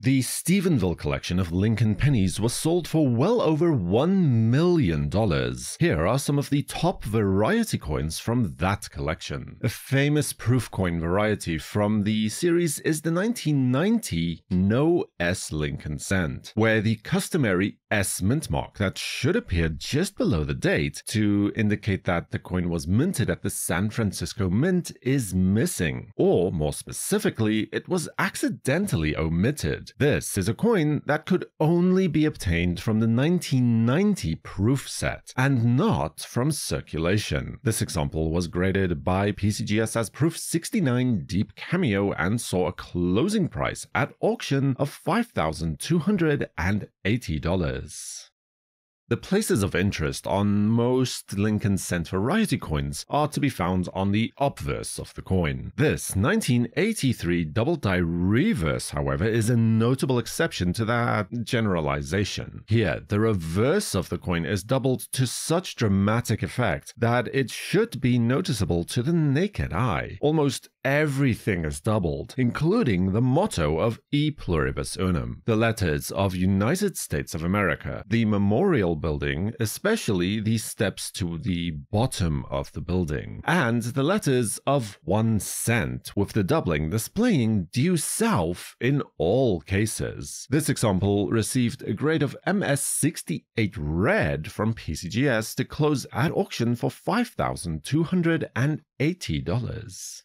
The Stephenville collection of Lincoln pennies was sold for well over $1 million. Here are some of the top variety coins from that collection. A famous proof coin variety from the series is the 1990 No S Lincoln cent, where the customary S mint mark that should appear just below the date to indicate that the coin was minted at the San Francisco Mint is missing, or more specifically, it was accidentally omitted. This is a coin that could only be obtained from the 1990 proof set, and not from circulation. This example was graded by PCGS as Proof 69 Deep Cameo and saw a closing price at auction of $5,280. The places of interest on most Lincoln cent variety coins are to be found on the obverse of the coin. This 1983 double die reverse, however, is a notable exception to that generalization. Here, the reverse of the coin is doubled to such dramatic effect that it should be noticeable to the naked eye. Almost everything is doubled, including the motto of E Pluribus Unum, the letters of United States of America, the memorial building, especially the steps to the bottom of the building, and the letters of 1 cent, with the doubling displaying due south in all cases. This example received a grade of MS68 red from PCGS to close at auction for $5,280.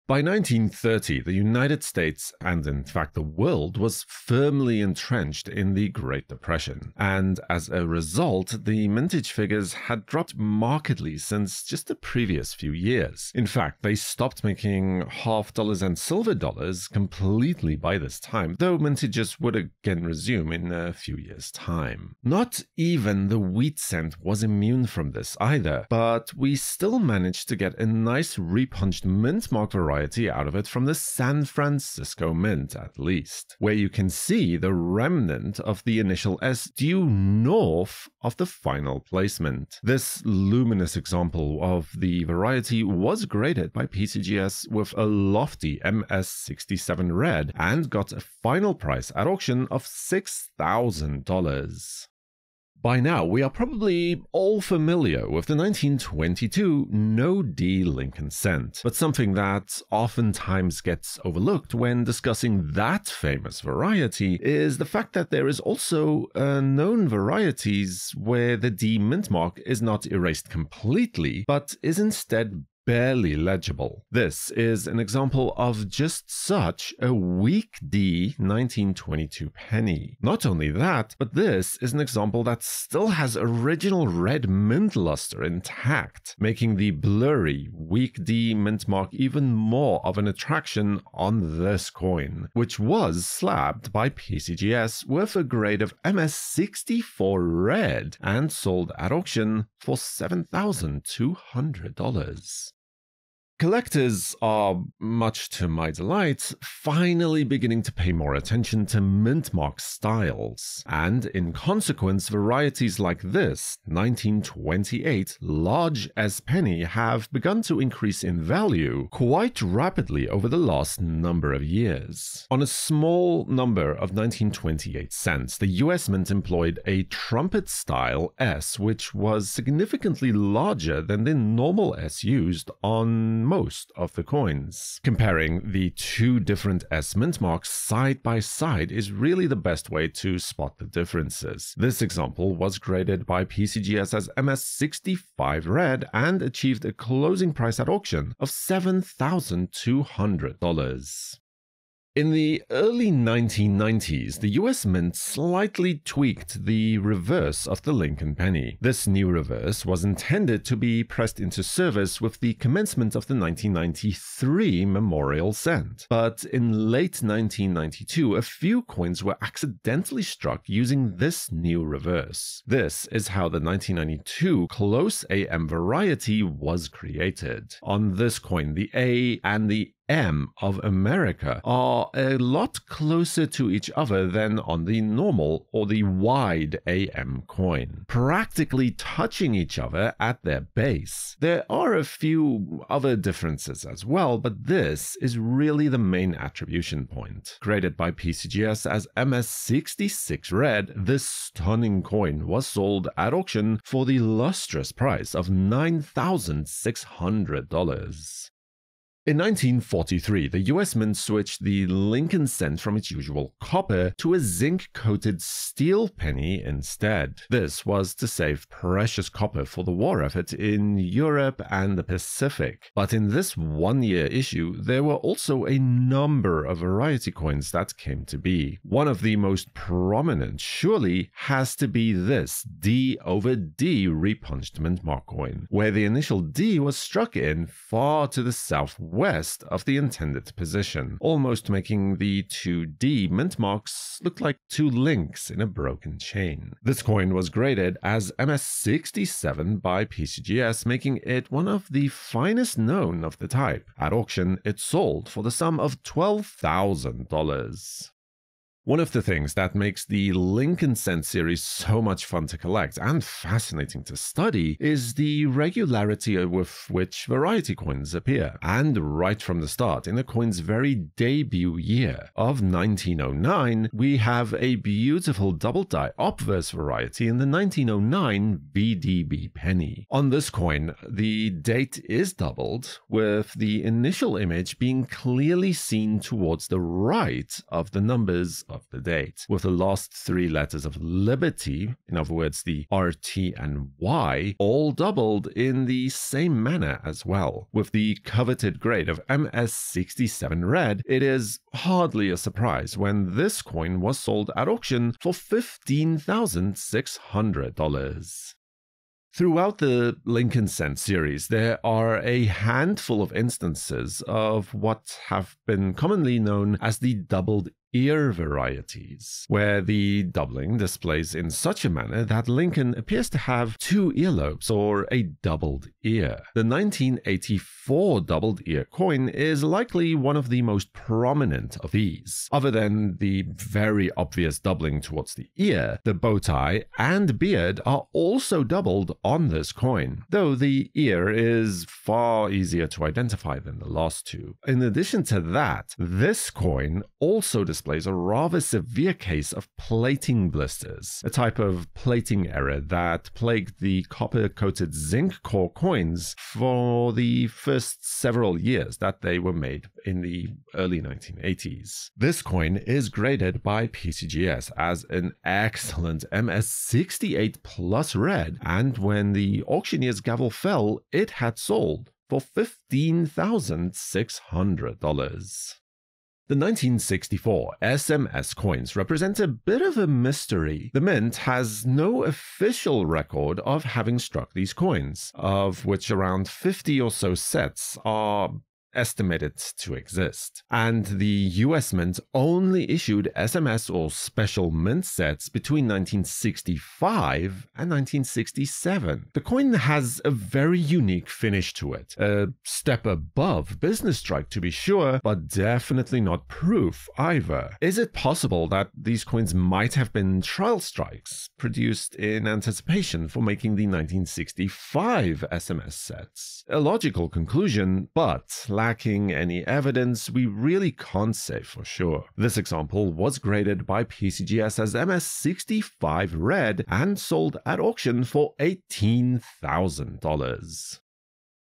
By 1930, the United States, and in fact the world, was firmly entrenched in the Great Depression, and as a result, the mintage figures had dropped markedly since just the previous few years. In fact, they stopped making half dollars and silver dollars completely by this time, though mintages would again resume in a few years' time. Not even the wheat cent was immune from this either, but we still managed to get a nice repunched mint mark variety out of it from the San Francisco Mint, at least, where you can see the remnant of the initial S due north of the final placement. This luminous example of the variety was graded by PCGS with a lofty MS67 red and got a final price at auction of $6,000. By now, we are probably all familiar with the 1922 No D Lincoln cent, but something that oftentimes gets overlooked when discussing that famous variety is the fact that there is also known varieties where the D mint mark is not erased completely, but is instead barely legible. This is an example of just such a weak D 1922 penny. Not only that, but this is an example that still has original red mint luster intact, making the blurry weak D mint mark even more of an attraction on this coin, which was slabbed by PCGS with a grade of MS64 red and sold at auction for $7,200. Collectors are, much to my delight, finally beginning to pay more attention to mint mark styles, and in consequence, varieties like this 1928 large S penny have begun to increase in value quite rapidly over the last number of years. On a small number of 1928 cents, the US Mint employed a trumpet-style S, which was significantly larger than the normal S used on most of the coins. Comparing the two different S mint marks side by side is really the best way to spot the differences. This example was graded by PCGS as MS65 red and achieved a closing price at auction of $7,200. In the early 1990s, the US Mint slightly tweaked the reverse of the Lincoln penny. This new reverse was intended to be pressed into service with the commencement of the 1993 memorial cent. But in late 1992, a few coins were accidentally struck using this new reverse. This is how the 1992 close AM variety was created. On this coin, the A and the M of America are a lot closer to each other than on the normal or the wide AM coin, practically touching each other at their base. There are a few other differences as well, but this is really the main attribution point. Created by PCGS as MS66 Red, this stunning coin was sold at auction for the lustrous price of $9,600. In 1943, the US Mint switched the Lincoln cent from its usual copper to a zinc-coated steel penny instead. This was to save precious copper for the war effort in Europe and the Pacific. But in this one-year issue, there were also a number of variety coins that came to be. One of the most prominent, surely, has to be this D over D repunched mint mark coin, where the initial D was struck in far to the southwest of the intended position, almost making the two D mint marks look like two links in a broken chain. This coin was graded as MS67 by PCGS, making it one of the finest known of the type. At auction, it sold for the sum of $12,000. One of the things that makes the Lincoln Cent series so much fun to collect and fascinating to study is the regularity with which variety coins appear. And right from the start, in the coin's very debut year of 1909, we have a beautiful double-die obverse variety in the 1909 VDB penny. On this coin, the date is doubled, with the initial image being clearly seen towards the right of the numbers of the date, with the last three letters of Liberty, in other words the RT and Y, all doubled in the same manner as well. With the coveted grade of MS67 Red, it is hardly a surprise when this coin was sold at auction for $15,600. Throughout the Lincoln Cent series, there are a handful of instances of what have been commonly known as the doubled ear varieties, where the doubling displays in such a manner that Lincoln appears to have two earlobes or a doubled ear. The 1984 doubled ear coin is likely one of the most prominent of these. Other than the very obvious doubling towards the ear, the bow tie and beard are also doubled on this coin, though the ear is far easier to identify than the last two. In addition to that, this coin also displays a rather severe case of plating blisters, a type of plating error that plagued the copper-coated zinc core coins for the first several years that they were made in the early 1980s. This coin is graded by PCGS as an excellent MS68 Plus Red, and when the auctioneer's gavel fell, it had sold for $15,600. The 1964 SMS coins represent a bit of a mystery. The Mint has no official record of having struck these coins, of which around 50 or so sets are estimated to exist, and the US Mint only issued SMS or special mint sets between 1965 and 1967. The coin has a very unique finish to it, a step above business strike to be sure, but definitely not proof either. Is it possible that these coins might have been trial strikes, produced in anticipation for making the 1965 SMS sets? A logical conclusion, but lacking any evidence, we really can't say for sure. This example was graded by PCGS as MS65 Red and sold at auction for $18,000.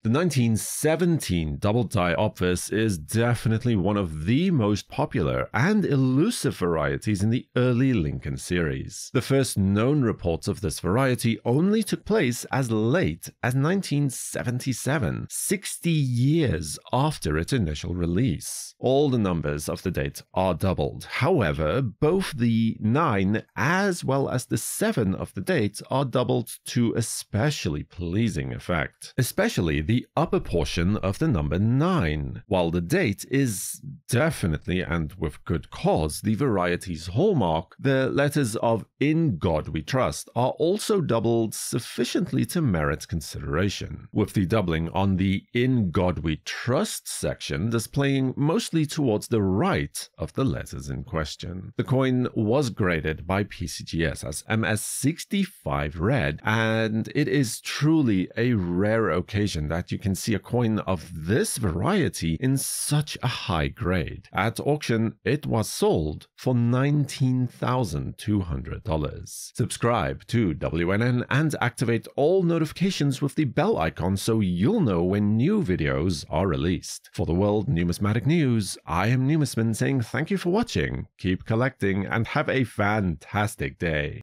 The 1917 double-die obverse is definitely one of the most popular and elusive varieties in the early Lincoln series. The first known reports of this variety only took place as late as 1977, 60 years after its initial release. All the numbers of the date are doubled. However, both the 9 as well as the 7 of the date are doubled to especially pleasing effect. Especially the upper portion of the number 9. While the date is definitely, and with good cause, the Varieties hallmark, the letters of "In God We Trust" are also doubled sufficiently to merit consideration, with the doubling on the "In God We Trust" section displaying mostly towards the right of the letters in question. The coin was graded by PCGS as MS65 red, and it is truly a rare occasion that you can see a coin of this variety in such a high grade. At auction, it was sold for $19,200. Subscribe to WNN and activate all notifications with the bell icon so you'll know when new videos are released. For the World Numismatic News, I am Numisman saying thank you for watching, keep collecting, and have a fantastic day.